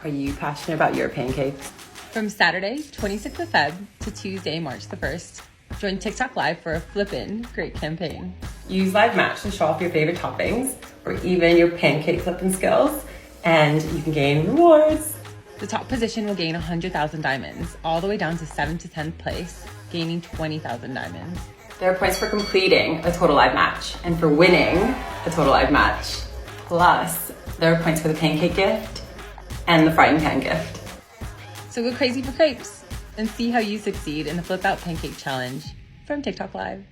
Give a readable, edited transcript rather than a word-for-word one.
Are you passionate about your pancakes? From Saturday, 26th of Feb to Tuesday, March the 1st, join TikTok Live for a flippin' great campaign. Use Live Match to show off your favorite toppings or even your pancake flipping skills, and you can gain rewards. The top position will gain 100,000 diamonds, all the way down to 7th to 10th place, gaining 20,000 diamonds. There are points for completing a total live match and for winning a total live match. Plus, there are points for the pancake gift and the frying pan gift. So go crazy for crepes and see how you succeed in the Flip Out Pancake Challenge from TikTok Live.